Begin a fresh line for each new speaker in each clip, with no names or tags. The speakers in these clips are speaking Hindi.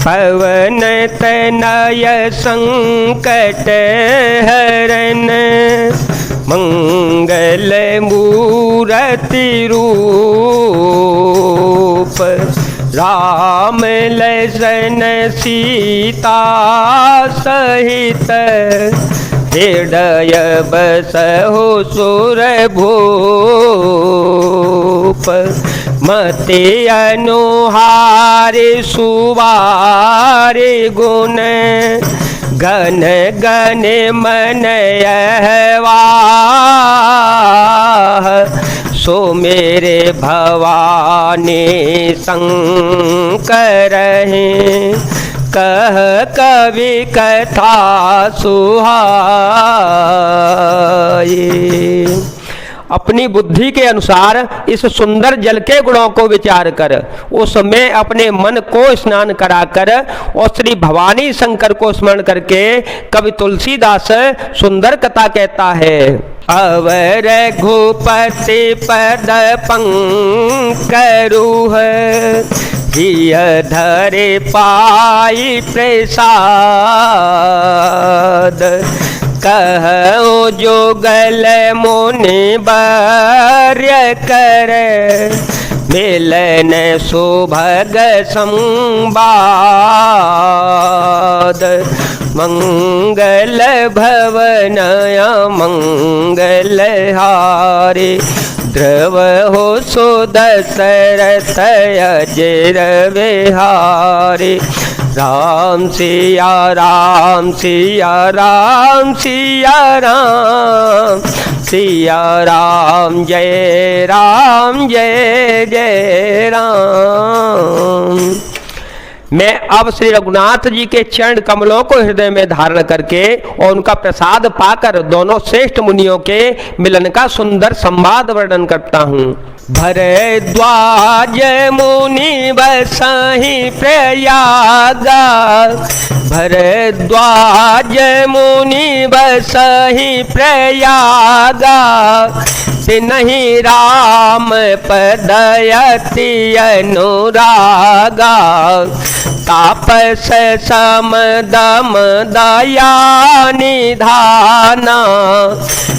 पवन तनय संकट हरन, मंगल मूरति रूप। राम लक्ष्मण सीता सहित, हृदय बसहु सुरभूप। मति अनुहारि सुवारि गुण, गण गण मन यहवाह। सो मेरे भवानी शंकर हैं, कह कवि कथा सुहाए। अपनी बुद्धि के अनुसार इस सुंदर जल के गुणों को विचार कर उसमें अपने मन को स्नान कराकर और श्री भवानी शंकर को स्मरण करके कवि तुलसीदास सुंदर कथा कहता है। अवर घुपति पद पंकरुह, हिय धरे पाई प्रसाद। कहो जोगल मुनि वर्य कर, मिलन सुभग संवाद। मंगल भवन मंगल हारे, ध्रुव हो सो दशरथ अजर विहारे। राम सिया राम सिया राम सिया राम, सिया राम जय जय राम। मैं अब श्री रघुनाथ जी के चरण कमलों को हृदय में धारण करके और उनका प्रसाद पाकर दोनों श्रेष्ठ मुनियों के मिलन का सुंदर संवाद वर्णन करता हूँ। भरद्वाज मुनि बसहि प्रयागा, भरद्वाज मुनि बसहि प्रयागा। तिन्हि राम पदयति अनुरागा, तापस सम दम दया निधाना।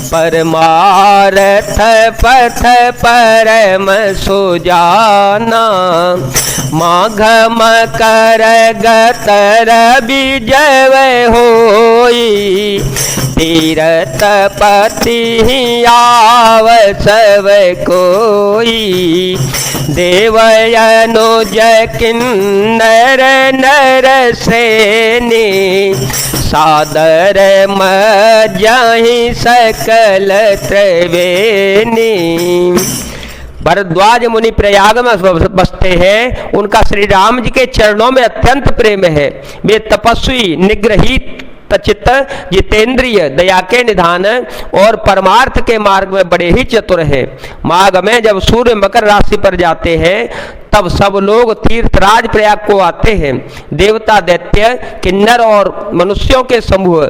परमारथ पथ परम सुजाना, माघ मकर गतर विजय होई। तीरथ पति आव सब कोई, देवयनुज किन्नर नर सेनी। सादर मजहि सकल त्रिवेणी। भरद्वाज मुनि प्रयाग में बसते हैं, उनका श्री राम जी के चरणों में अत्यंत प्रेम है। वे तपस्वी, निग्रहित चित्त, जितेंद्रिय, दया के निधान और परमार्थ के मार्ग में बड़े ही चतुर हैं। माघ में जब सूर्य मकर राशि पर जाते हैं तब सब लोग तीर्थराज प्रयाग को आते हैं। देवता, दैत्य, किन्नर और मनुष्यों के समूह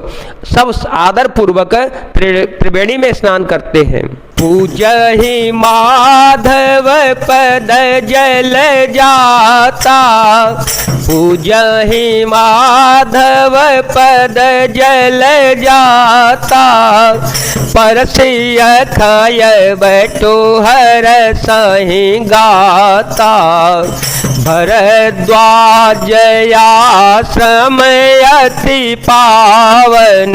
सब आदर पूर्वक त्रिवेणी में स्नान करते हैं। पूजहि माधव पद जल जाता, पूजहि माधव पद जल जाता। परसिय खय बटो हर सहि गाता। भरद्वाज आश्रम अति पावन,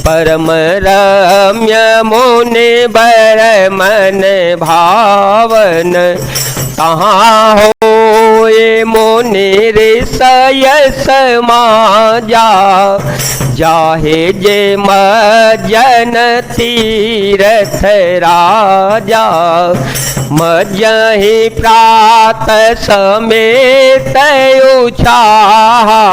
परम रम्य मुनि बर मन भावन। तहाँ होए मुनि ऋषय समाजा, जाहे जे मज्जन तीरथ राजा। मज्जहि प्रात समेत उछाहा,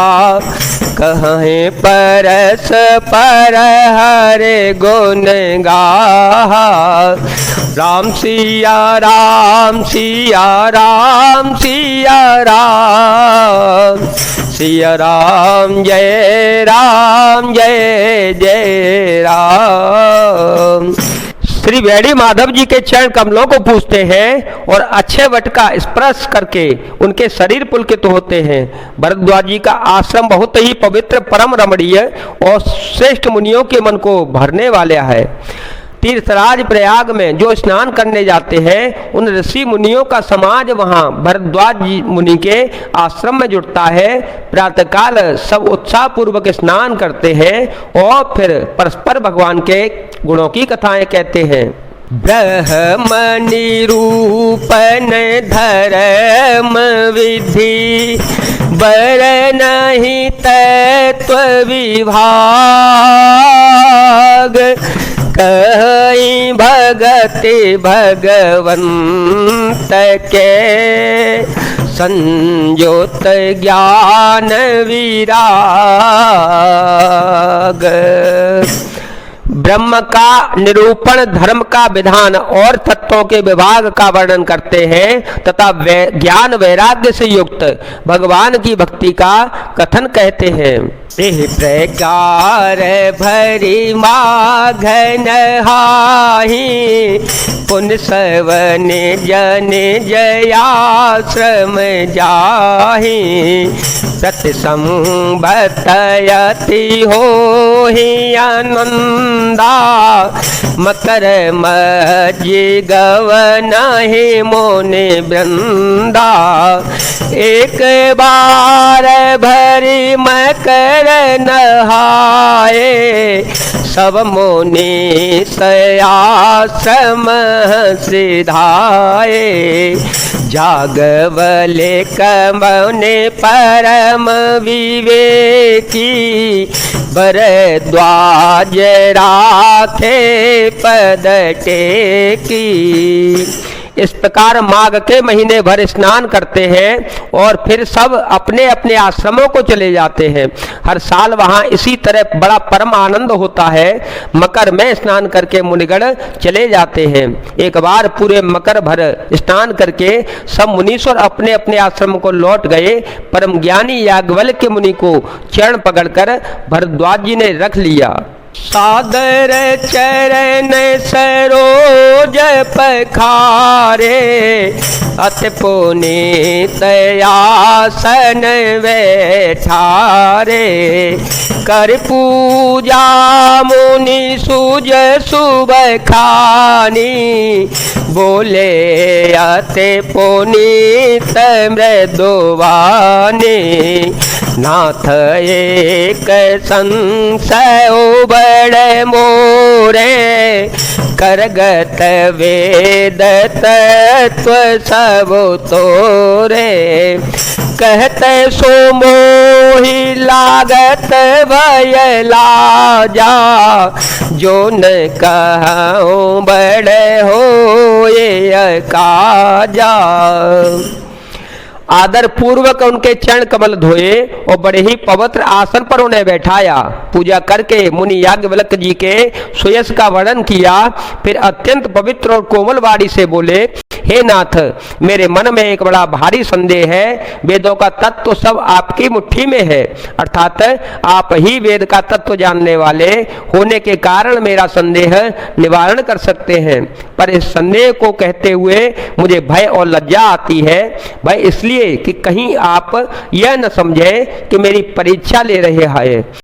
कहें परस पर हरे गुण गाहा। राम सिया राम सिया राम सिया राम, सिया राम जय जय राम। श्री वेणी माधव जी के चरण कमलों को पूजते हैं और अच्छे वट का स्पर्श करके उनके शरीर पुलकित होते हैं। भरद्वाज जी का आश्रम बहुत ही पवित्र, परम रमणीय और श्रेष्ठ मुनियों के मन को भरने वाला है। तीर्थराज प्रयाग में जो स्नान करने जाते हैं उन ऋषि मुनियों का समाज वहाँ भरद्वाज जी मुनि के आश्रम में जुटता है। प्रातःकाल सब उत्साह पूर्वक स्नान करते हैं और फिर परस्पर भगवान के गुणों की कथाएं कहते हैं। ब्रह्म निरूपण धर्म विधि बर नहीं तत्व विभाग कहीं भगति भगवंत के संयोत ज्ञान विराग। ब्रह्म का निरूपण, धर्म का विधान और तत्वों के विभाग का वर्णन करते हैं तथा ज्ञान वैराग्य से युक्त भगवान की भक्ति का कथन कहते हैं। प्रकार भरी माघन हाहि पुन सवन जन जयाश्रम जाहि सत्संबतयति होहि आनंदा मकर मज्जि गवनहि मुनि वृंदा एक बार भरी मकर नहाए सब मुनि आश्रम सिधाए जागवले कमने परम विवेकी भरद्वाज राखे पद टेकी। इस प्रकार माघ के महीने भर स्नान करते हैं और फिर सब अपने अपने आश्रमों को चले जाते हैं। हर साल वहाँ इसी तरह बड़ा परम आनंद होता है। मकर में स्नान करके मुनिगण चले जाते हैं। एक बार पूरे मकर भर स्नान करके सब मुनीश्वर अपने अपने आश्रम को लौट गए। परम ज्ञानी याज्ञवल्क्य मुनि को चरण पकड़कर भरद्वाज जी ने रख लिया। सादर चरण सरोज पखारे अति पुनीत आसन बैठारे कर पूजा मुनि सूज सुब खानी बोले अति पुनीत मृदुवानी नाथ एक संशय बड़े मोरे करगत वेद तत्व सब तोरे कहते सो मोहि लागत भय लाजा जो न कहूँ बड़े हो ये काजा। आदर पूर्वक उनके चरण कमल धोए और बड़े ही पवित्र आसन पर उन्हें बैठाया। पूजा करके मुनि याज्ञवल्क्य जी के सुयश का वर्णन किया। फिर अत्यंत पवित्र और कोमल वाणी से बोले, हे नाथ, मेरे मन में एक बड़ा भारी संदेह है। वेदों का तत्व तो सब आपकी मुट्ठी में है, अर्थात आप ही वेद का तत्व जानने वाले होने के कारण मेरा संदेह निवारण कर सकते हैं। पर इस संदेह को कहते हुए मुझे भय और लज्जा आती है। भय इसलिए कि कहीं आप यह न समझे कि मेरी परीक्षा ले रहे हैं।